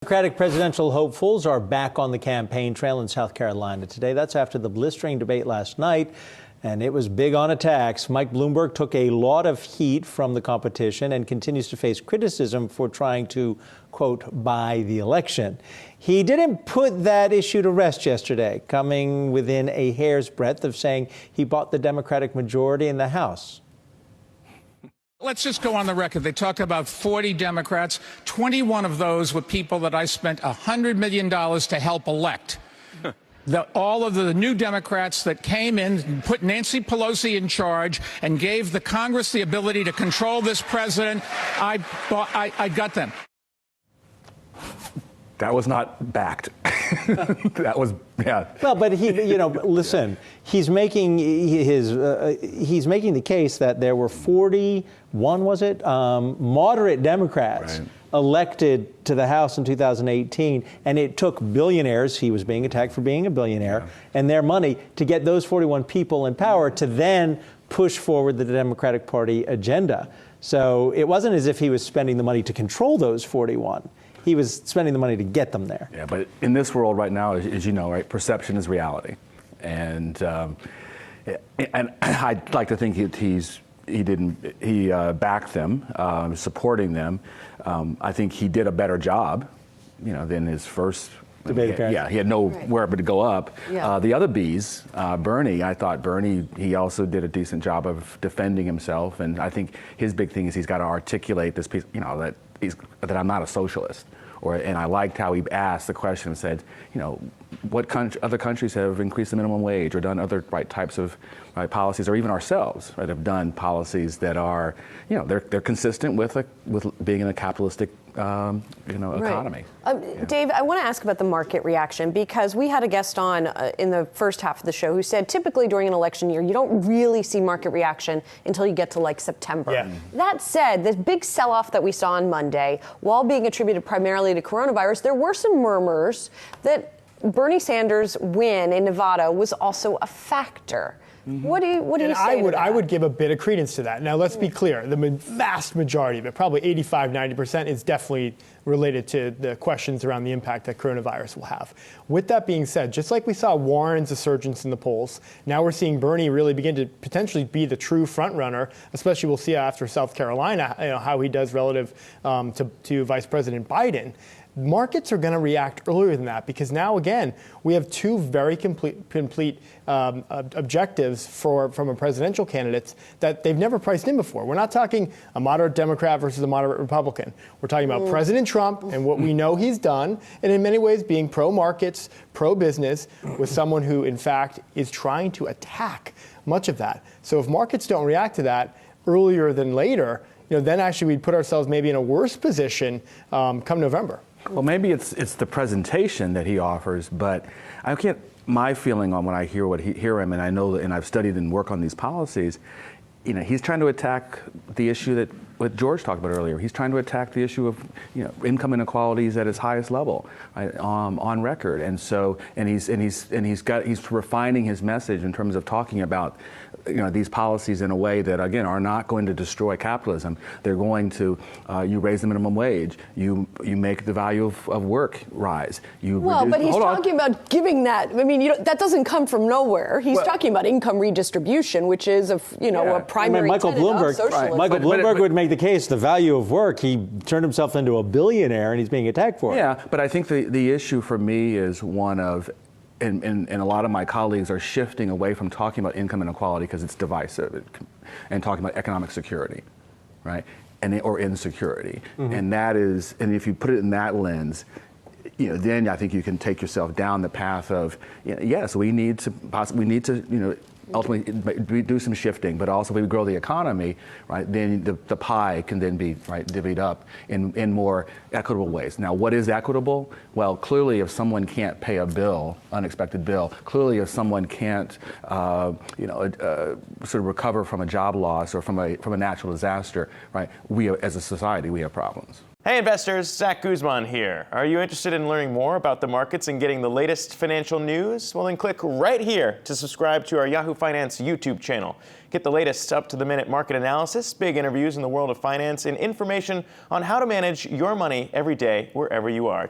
Democratic presidential hopefuls are back on the campaign trail in South Carolina today. That's after the blistering debate last night, and it was big on attacks. Mike Bloomberg took a lot of heat from the competition and continues to face criticism for trying to, quote, buy the election. He didn't put that issue to rest yesterday, coming within a hair's breadth of saying he bought the Democratic majority in the House. Let's just go on the record. They talk about 40 Democrats. 21 of those were people that I spent $100 million to help elect. All of the new Democrats that came in and put Nancy Pelosi in charge and gave the Congress the ability to control this president, I got them. That was not backed. That was, yeah. Well, but listen, he's making the case that there were 41, was it, moderate Democrats elected to the House in 2018, and it took billionaires, he was being attacked for being a billionaire, and their money to get those 41 people in power to then push forward the Democratic Party agenda. So it wasn't as if he was spending the money to control those 41. He was spending the money to get them there. Yeah, but in this world right now, as you know, right, perception is reality, and I'd like to think he backed them, supporting them. I think he did a better job, than his first debate. He had nowhere but to go up. Yeah. The other Bs, Bernie, I thought he also did a decent job of defending himself, and I think his big thing is he's got to articulate this piece, that I'm not a socialist. And I liked how he asked the question and said, what other countries have increased the minimum wage or done other types of policies, or even ourselves have done policies that are, they're consistent with being in a capitalistic economy. Dave, I want to ask about the market reaction, because we had a guest on in the first half of the show who said typically during an election year, you don't really see market reaction until you get to September. Yeah. That said, the big sell-off that we saw on Monday, while being attributed primarily to coronavirus, there were some murmurs that Bernie Sanders' win in Nevada was also a factor. Mm-hmm. What do you say to that? I would give a bit of credence to that. Now, let's be clear. The vast majority of it, probably 85-90%, is definitely related to the questions around the impact that coronavirus will have. With that being said, just like we saw Warren's resurgence in the polls, now we're seeing Bernie really begin to potentially be the true front runner, especially we'll see after South Carolina, how he does relative to Vice President Biden. Markets are going to react earlier than that, because now, again, we have two very complete objectives from a presidential candidate that they've never priced in before. We're not talking a moderate Democrat versus a moderate Republican. We're talking about President Trump and what we know he's done, and in many ways being pro-markets, pro-business, with someone who, in fact, is trying to attack much of that. So if markets don't react to that earlier than later, then actually we'd put ourselves maybe in a worse position come November. Well, maybe it's the presentation that he offers, but my feeling on when I hear him, and I know and I've studied and work on these policies, he's trying to attack the issue that what George talked about earlier. He's trying to attack the issue of income inequalities at its highest level, on record, and he's refining his message in terms of talking about these policies in a way that, again, are not going to destroy capitalism. They're going to you raise the minimum wage, you make the value of work rise. But he's talking about giving that. I mean, that doesn't come from nowhere. He's talking about income redistribution, which is a primary tenet of socialism. Michael Bloomberg would make the case the value of work. He turned himself into a billionaire, and he's being attacked for it. Yeah, but I think the issue for me is one of, and a lot of my colleagues are shifting away from talking about income inequality because it's divisive, and talking about economic security, right, or insecurity, and that is, and if you put it in that lens, then I think you can take yourself down the path of, yes, we need to ultimately do some shifting, but also if we grow the economy, right, then the pie can then be divvied up in more equitable ways. Now, what is equitable? Well, clearly, if someone can't pay a bill, unexpected bill, clearly if someone can't, sort of recover from a job loss or from a natural disaster, right, we as a society, we have problems. Hey investors, Zach Guzman here. Are you interested in learning more about the markets and getting the latest financial news? Well, then click right here to subscribe to our Yahoo Finance YouTube channel. Get the latest up-to-the-minute market analysis, big interviews in the world of finance, and information on how to manage your money every day wherever you are.